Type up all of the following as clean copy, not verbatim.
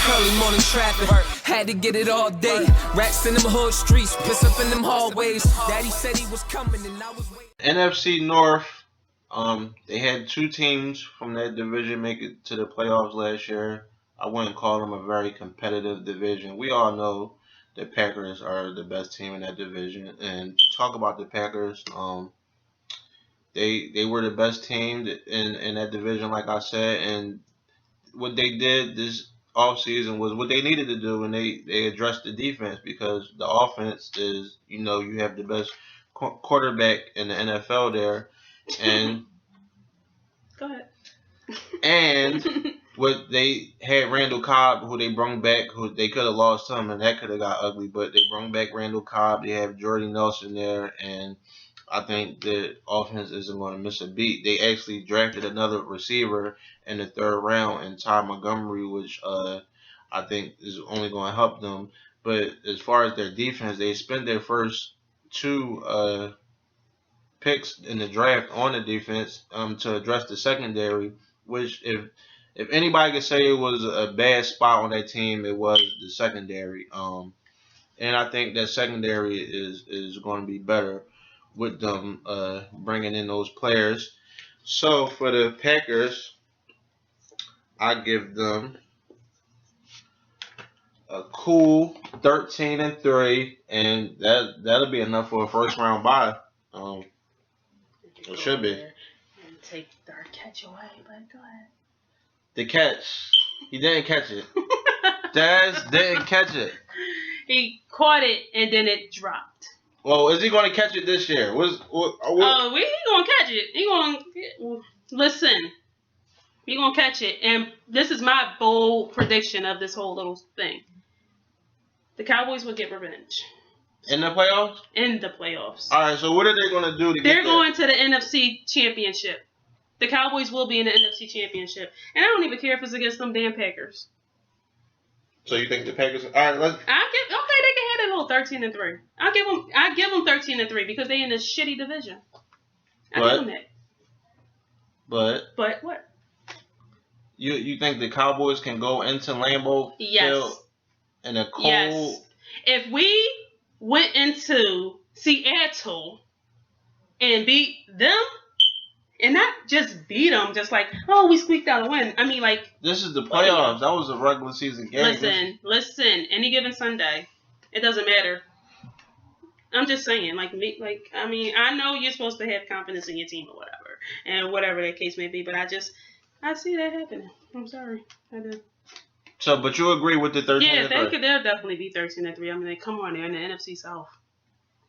early morning traffic. Had to get it all day. Racks in them hood streets, piss up in them hallways. Daddy said he was coming and I was waiting. NFC North, they had 2 teams from that division make it to the playoffs last year. I wouldn't call them a very competitive division. We all know the Packers are the best team in that division. And to talk about the Packers, they were the best team in that division, like I said. And what they did this offseason was what they needed to do, and they addressed the defense, because the offense is, you have the best quarterback in the NFL there. And go ahead. And what they had Randall Cobb, who they brought back, who they could have lost him, and that could have got ugly, but they brought back Randall Cobb. They have Jordy Nelson there, and I think the offense isn't going to miss a beat. They actually drafted another receiver in the 3rd round, in Ty Montgomery, which I think is only going to help them. But as far as their defense, they spent their first 2 picks in the draft on the defense to address the secondary, which if anybody could say it was a bad spot on that team, it was the secondary. And I think that secondary is going to be better with them bringing in those players. So for the Packers, I give them a cool 13-3, and that'll be enough for a first round bye. It should be. And take our catch away, but go ahead. The catch, he didn't catch it. Daz didn't catch it. He caught it and then it dropped. Well, is he going to catch it this year? What? Oh, he going to catch it. He going to listen. He going to catch it, and this is my bold prediction of this whole little thing. The Cowboys will get revenge. In the playoffs? In the playoffs. All right, so what are they going to do to get there? They're going to the NFC Championship. The Cowboys will be in the NFC Championship. And I don't even care if it's against them damn Packers. So you think the Packers... All right, let's... Okay, they can have that little 13-3. I give them 13-3 because they in this shitty division. I give them that. But what? You think the Cowboys can go into Lambeau Field in a cold... Yes. If we went into Seattle and beat them, and not just beat them, just like, oh, we squeaked out a win. I mean, like... This is the playoffs. That was a regular season game. Listen. Any given Sunday, it doesn't matter. I'm just saying, I know you're supposed to have confidence in your team or whatever, and whatever that case may be, but I see that happening. I'm sorry. I do. So, but you agree with the 13-3? Yeah, they'll definitely be 13-3. I mean, come on, they're in the NFC South.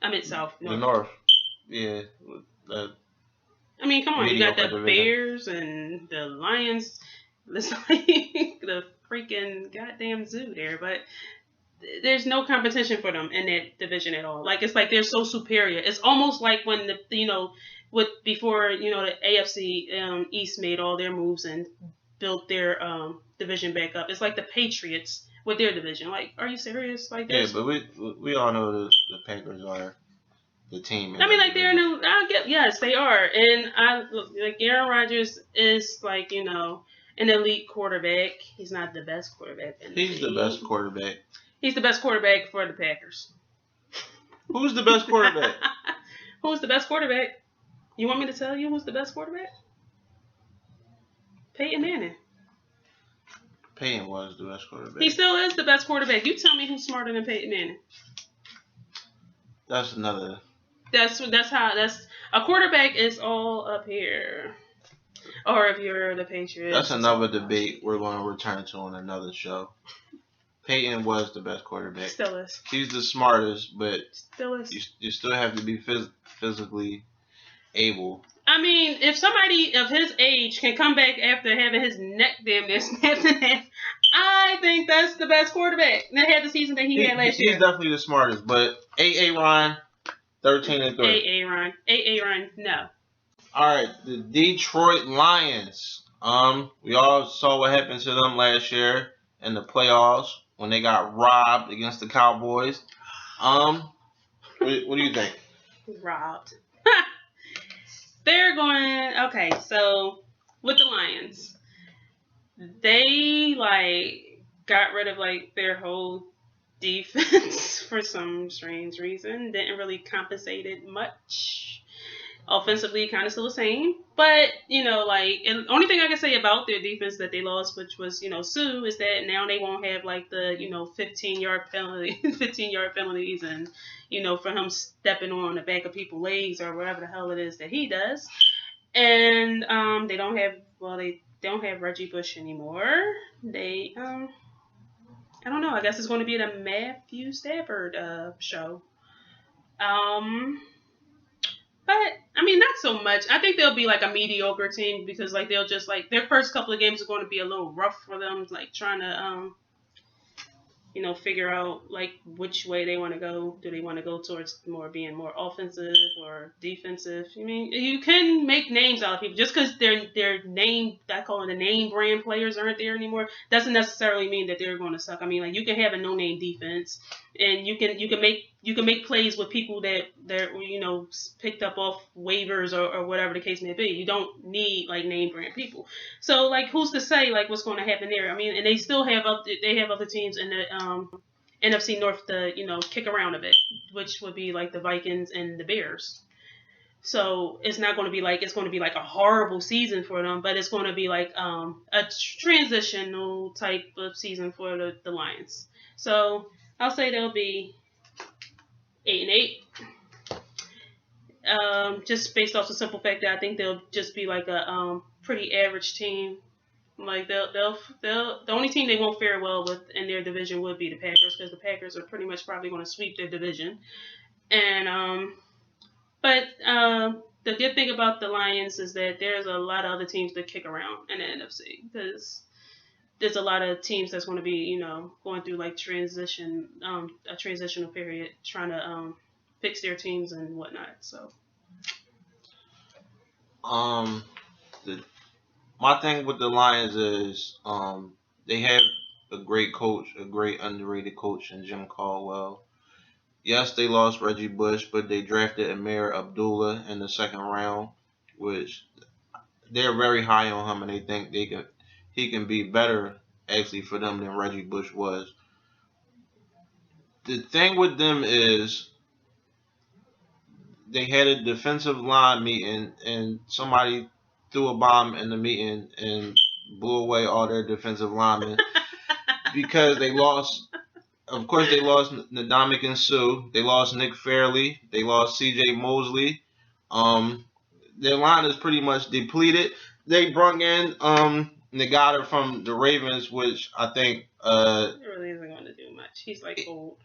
I mean, South. The North. Yeah. I mean, come on, you got the Bears and the Lions. It's like the freaking goddamn zoo there, but there's no competition for them in that division at all. Like, it's like they're so superior. It's almost like when before the AFC East made all their moves and built their division back up. It's like the Patriots with their division. Like, are you serious? Like, yeah, but we all know the Packers are the team. I mean, like, they're new. Yes, they are, and Aaron Rodgers is an elite quarterback. He's not the best quarterback. He's the best quarterback. He's the best quarterback for the Packers. Who's the best quarterback? Who's the best quarterback? You want me to tell you who's the best quarterback? Peyton Manning. Peyton was the best quarterback. He still is the best quarterback. You tell me who's smarter than Peyton Manning. That's another. That's a quarterback is all up here. Or if you're the Patriots. That's another debate we're going to return to on another show. Peyton was the best quarterback. Still is. He's the smartest, but still is. You still have to be physically able. I mean, if somebody of his age can come back after having his neck damn near snapped in half, I think that's the best quarterback that had the season that he had last year. He's definitely the smartest, but Aaron, 13-3. Aaron, no. All right, the Detroit Lions. We all saw what happened to them last year in the playoffs when they got robbed against the Cowboys. What do you think? Robbed. They're going, okay, so with the Lions, they got rid of like their whole defense for some strange reason. Didn't really compensate it much. Offensively, kind of still the same. But, and the only thing I can say about their defense that they lost, which was, Sue, is that now they won't have like the, 15-yard penalty, 15-yard penalties and, for him stepping on the back of people's legs or whatever the hell it is that he does. And they don't have Reggie Bush anymore. They, I don't know. I guess it's going to be the Matthew Stafford show. But I mean, not so much. I think they'll be like a mediocre team because like they'll just like their first couple of games are going to be a little rough for them, like trying to figure out like which way they want to go. Do they want to go towards being more offensive or defensive? I mean, you can make names out of people just because their name, I call it the name brand players aren't there anymore. Doesn't necessarily mean that they're going to suck. I mean, like you can have a no name defense, and you can make plays with people that picked up off waivers or whatever the case may be. You don't need like name brand people. So like who's to say like what's going to happen there? I mean, and they still have other teams in the NFC North to kick around a bit, which would be like the Vikings and the Bears. So it's not going to be like a horrible season for them, but it's going to be like a transitional type of season for the Lions. So I'll say they'll be 8-8. Just based off the simple fact that I think they'll just be like a pretty average team. Like the only team they won't fare well with in their division would be the Packers because the Packers are pretty much probably going to sweep their division. And but the good thing about the Lions is that there's a lot of other teams that kick around in the NFC because there's a lot of teams that's going to be going through like a transitional period trying to fix their teams and whatnot. So my thing with the Lions is they have a great coach, a great underrated coach in Jim Caldwell. Yes, they lost Reggie Bush, but they drafted Amir Abdullah in the second round, which they're very high on him, and they think he can be better actually for them than Reggie Bush was. The thing with them is they had a defensive line meeting, and somebody threw a bomb in the meeting and blew away all their defensive linemen because they lost. Of course, they lost Ndamukong Suh. They lost Nick Fairley. They lost C.J. Mosley. Their line is pretty much depleted. They brought in Nagata from the Ravens, which I think it really isn't going to do much. He's like old.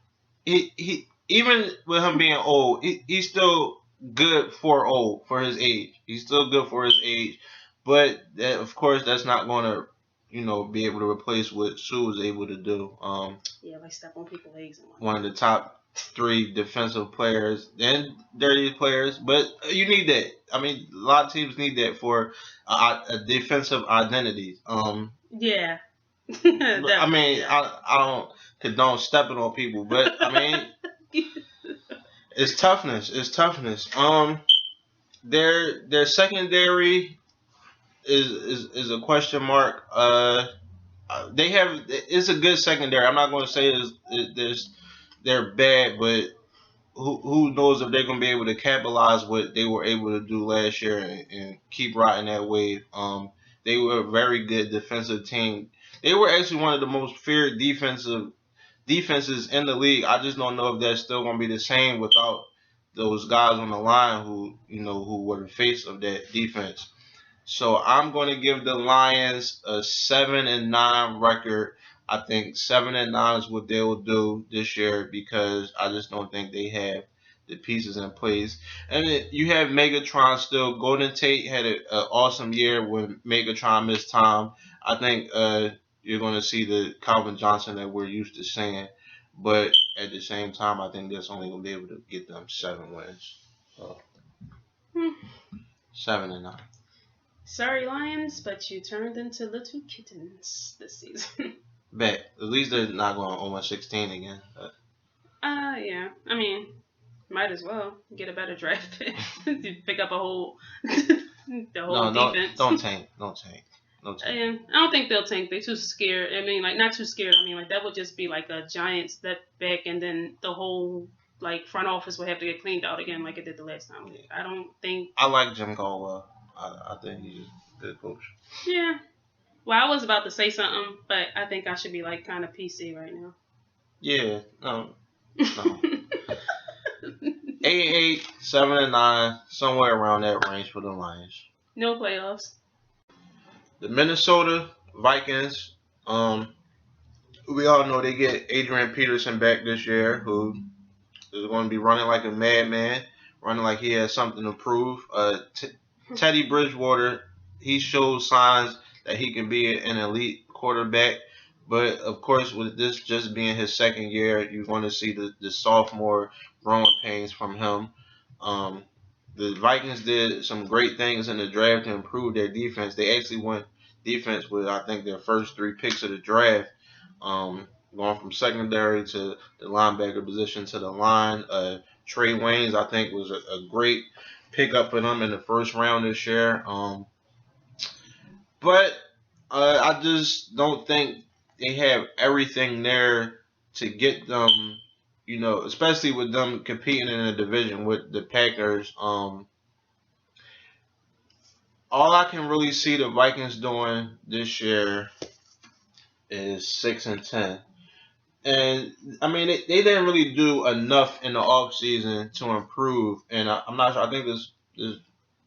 He even with him being old, he's still good for his age. He's still good for his age, but of course that's not going to be able to replace what Sue was able to do. Like step on people's legs. One of the top 3 defensive players and dirty players, but you need that. I mean, a lot of teams need that for a defensive identity. Yeah. I mean, I don't condone stepping on people, but I mean, it's toughness. It's toughness. Their secondary is a question mark. It's a good secondary. I'm not going to say they're bad, but who knows if they're going to be able to capitalize what they were able to do last year and keep riding that wave. They were a very good defensive team. They were actually one of the most feared defenses in the league. I just don't know if that's still going to be the same without those guys on the line who were the face of that defense. So I'm going to give the Lions a 7-9 record. I think 7-9 is what they will do this year because I just don't think they have the pieces in place. And then you have Megatron still. Golden Tate had an awesome year when Megatron missed time. I think you're going to see the Calvin Johnson that we're used to seeing. But at the same time, I think that's only going to be able to get them 7 wins. So, 7-9. Sorry, Lions, but you turned into little kittens this season. Bet. At least they're not going 0-16 again. But. Yeah. I mean, might as well get a better draft pick. Pick up a whole defense. Don't tank. No tank. And I don't think they'll tank. They're too scared. I mean, like, not too scared. I mean, like, that would just be like a giant step back, and then the whole, like, front office would have to get cleaned out again like it did the last time. I don't think... I like Jim Caldwell. I think he's a good coach. Yeah. Well, I was about to say something, but I think I should be, like, kind of PC right now. Yeah. No. 8-8, 7-9, somewhere around that range for the Lions. No playoffs. The Minnesota Vikings, we all know they get Adrian Peterson back this year, who is going to be running like a madman, running like he has something to prove. Teddy Bridgewater, he shows signs that he can be an elite quarterback, but of course, with this just being his second year, you're going to see the sophomore growing pains from him. The Vikings did some great things in the draft to improve their defense. They actually went defense with, I think, their first 3 picks of the draft, going from secondary to the linebacker position to the line. Trey Waynes, I think, was a great pickup for them in the first round this year. But I just don't think they have everything there to get them, especially with them competing in a division with the Packers. All I can really see the Vikings doing this year is 6-10. And, I mean, they didn't really do enough in the offseason to improve. And I'm not sure. I think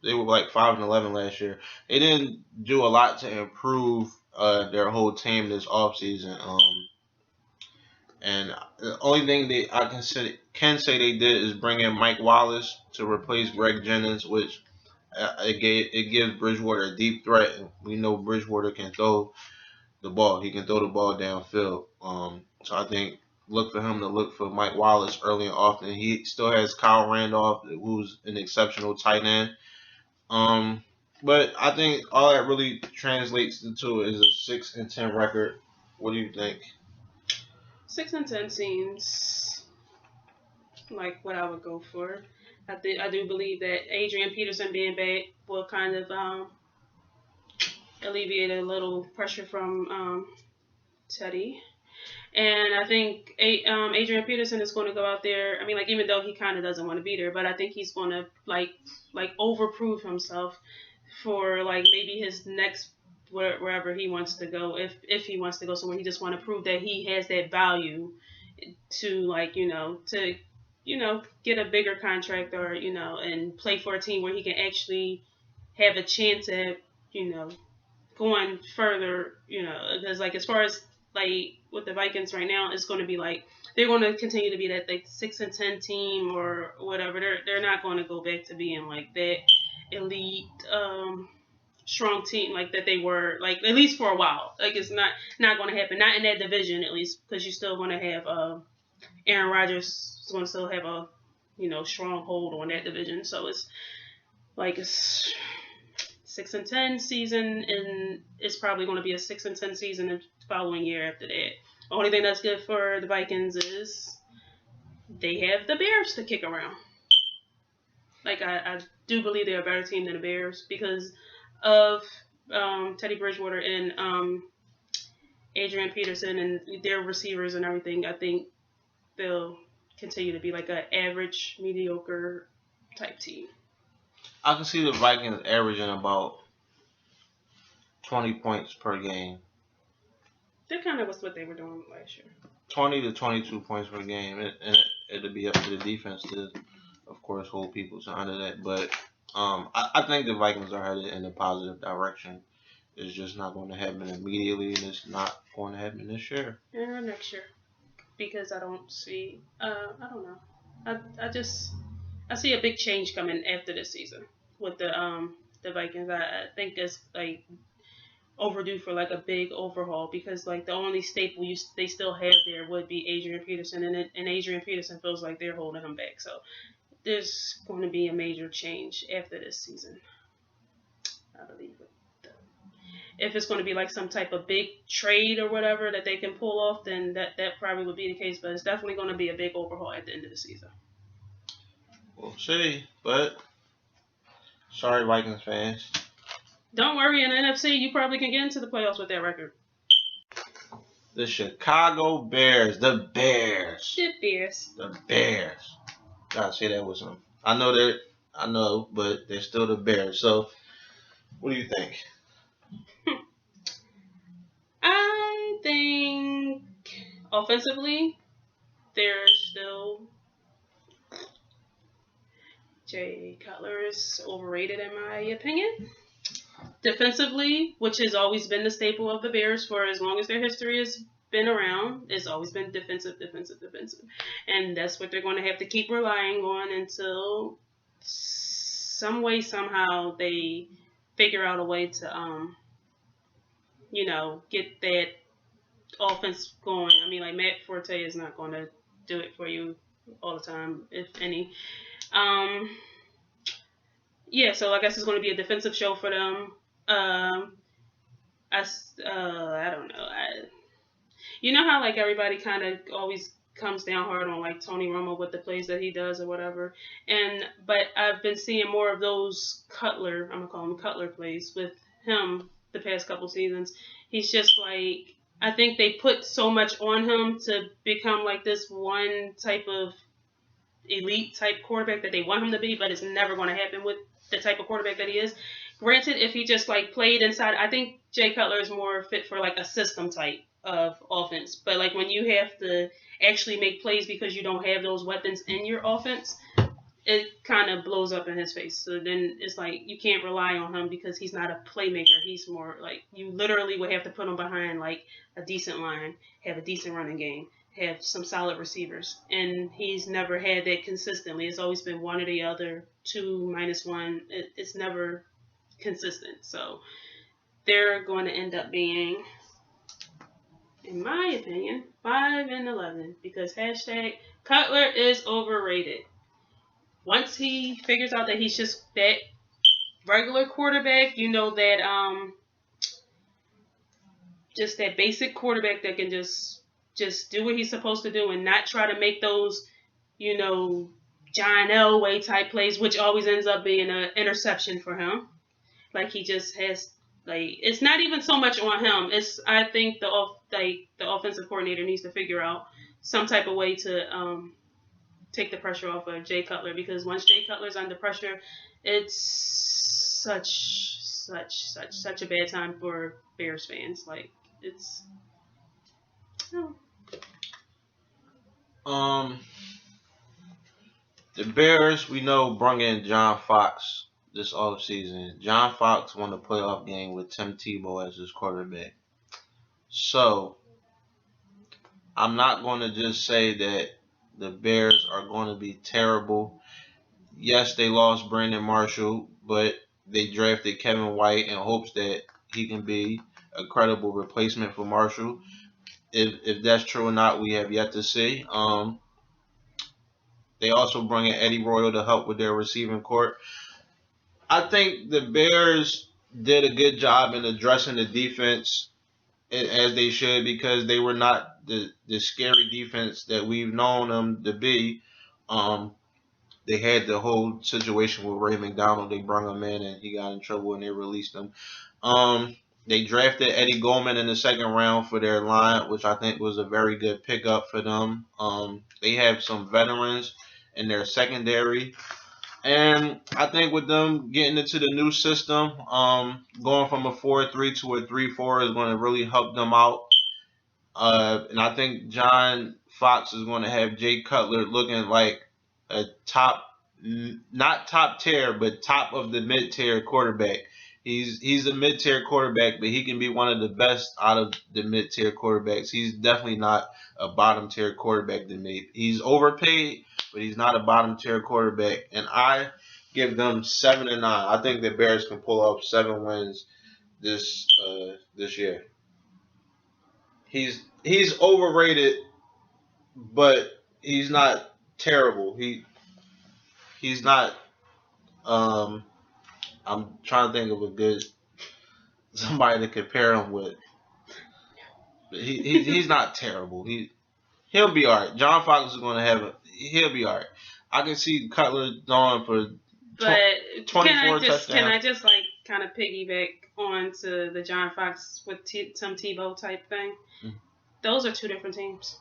they were like 5-11 last year. They didn't do a lot to improve their whole team this offseason. And the only thing I can say they did is bring in Mike Wallace to replace Greg Jennings, which it gives Bridgewater a deep threat. We know Bridgewater can throw the ball. He can throw the ball downfield. So I think look for Mike Wallace early and often. He still has Kyle Randolph, who's an exceptional tight end. But I think all that really translates into is a 6-10 record. What do you think? 6-10 seems like what I would go for. I do believe that Adrian Peterson being back will kind of alleviate a little pressure from Teddy. And I think Adrian Peterson is going to go out there. I mean, like, even though he kind of doesn't want to be there, but I think he's going to like overprove himself for like maybe his next wherever he wants to go. If he wants to go somewhere, he just want to prove that he has that value to get a bigger contract or and play for a team where he can actually have a chance at going further. Because like as far as like with the Vikings right now, it's going to be like they're going to continue to be that like 6-10 team or whatever. They're not going to go back to being like that elite strong team like that they were, like at least for a while. Like it's not going to happen, not in that division at least, because you're still going to have Aaron Rodgers is going to still have a strong hold on that division. So it's like it's 6-10 season, and it's probably going to be a 6-10 season the following year after that. The only thing that's good for the Vikings is they have the Bears to kick around. Like I do believe they're a better team than the Bears because of Teddy Bridgewater and Adrian Peterson and their receivers and everything. I think they'll continue to be like an average, mediocre type team. I can see the Vikings averaging about 20 points per game. That kind of was what they were doing last year. 20 to 22 points per game, and it'll be up to the defense to, of course, hold people to under that. But I think the Vikings are headed in a positive direction. It's just not going to happen immediately, and it's not going to happen this year. Or next year, because I don't see. I don't know. I see a big change coming after this season with the Vikings. I think it's like overdue for like a big overhaul because like the only staple they still have there would be Adrian Peterson, and Adrian Peterson feels like they're holding him back. So there's going to be a major change after this season, I believe. If it's going to be like some type of big trade or whatever that they can pull off, then that probably would be the case. But it's definitely going to be a big overhaul at the end of the season. We'll see, but sorry, Vikings fans. Don't worry, in the NFC, you probably can get into the playoffs with that record. The Chicago Bears. The Bears. The Bears. The Bears. Gotta say that with some. I know, but they're still the Bears. So, what do you think? I think offensively, they're still. Jay Cutler is overrated in my opinion. Defensively, which has always been the staple of the Bears for as long as their history has been around, it's always been defensive. And that's what they're going to have to keep relying on until some way, somehow, they figure out a way to, get that offense going. I mean, like, Matt Forte is not going to do it for you all the time, if any. So I guess it's going to be a defensive show for them. I don't know. You know how like everybody kind of always comes down hard on like Tony Romo with the plays that he does or whatever, but I've been seeing more of those Cutler, I'm gonna call him Cutler plays with him the past couple seasons. He's just like, I think they put so much on him to become like this one type of elite type quarterback that they want him to be, but it's never going to happen with the type of quarterback that he is. Granted, if he just like played inside, I think Jay Cutler is more fit for like a system type of offense. But like when you have to actually make plays because you don't have those weapons in your offense, it kind of blows up in his face. So then it's like you can't rely on him because he's not a playmaker. He's more like you literally would have to put him behind like a decent line, have a decent running game, have some solid receivers. And he's never had that consistently. It's always been one or the other, 2 - 1. It's never consistent. So they're going to end up being, in my opinion, 5-11 because #Cutler is overrated. Once he figures out that he's just that regular quarterback, that just that basic quarterback that can just do what he's supposed to do and not try to make those, John Elway type plays, which always ends up being an interception for him. Like he just has, like, it's not even so much on him. I think the offensive coordinator needs to figure out some type of way to take the pressure off of Jay Cutler, because once Jay Cutler's under pressure, it's such a bad time for Bears fans. Like it's. The Bears, we know, brought in John Fox this offseason. John Fox won the playoff game with Tim Tebow as his quarterback. So, I'm not going to just say that the Bears are going to be terrible. Yes, they lost Brandon Marshall, but they drafted Kevin White in hopes that he can be a credible replacement for Marshall. If that's true or not, we have yet to see. They also brought in Eddie Royal to help with their receiving corps. I think the Bears did a good job in addressing the defense as they should, because they were not the scary defense that we've known them to be. They had the whole situation with Ray McDonald. They brought him in and he got in trouble and they released him. They drafted Eddie Goldman in the second round for their line, which I think was a very good pickup for them. They have some veterans in their secondary. And I think with them getting into the new system, going from a 4-3 to a 3-4 is going to really help them out. And I think John Fox is going to have Jay Cutler looking like a not top tier, but top of the mid-tier quarterback. He's a mid-tier quarterback, but he can be one of the best out of the mid-tier quarterbacks. He's definitely not a bottom-tier quarterback to me. He's overpaid, but he's not a bottom-tier quarterback. And I give them 7-9. I think the Bears can pull off 7 wins this year. He's overrated, but he's not terrible. He's not. I'm trying to think of a good somebody to compare him with. He's not terrible. He'll be all right. John Fox is going to he'll be all right. I can see Cutler throwing for But 24 touchdowns. Can I just like kind of piggyback onto the John Fox with Tim Tebow type thing? Mm-hmm. Those are two different teams.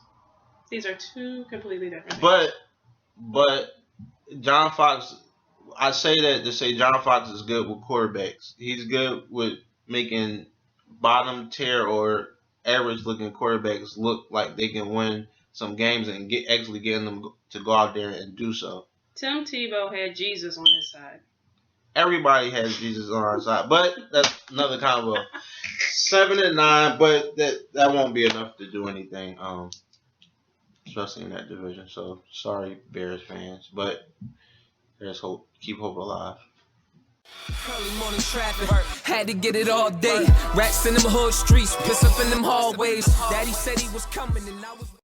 These are two completely different teams. But John Fox, I say that to say John Fox is good with quarterbacks. He's good with making bottom tier or average looking quarterbacks look like they can win some games and actually getting them to go out there and do so. Tim Tebow had Jesus on his side. Everybody has Jesus on our side, but that's another combo. 7-9, but that won't be enough to do anything, especially in that division. So sorry, Bears fans, but there's hope. Keep hope alive. Early morning traffic, had to get it all day. Rats in them hood streets, piss up in them hallways. Daddy said he was coming and I was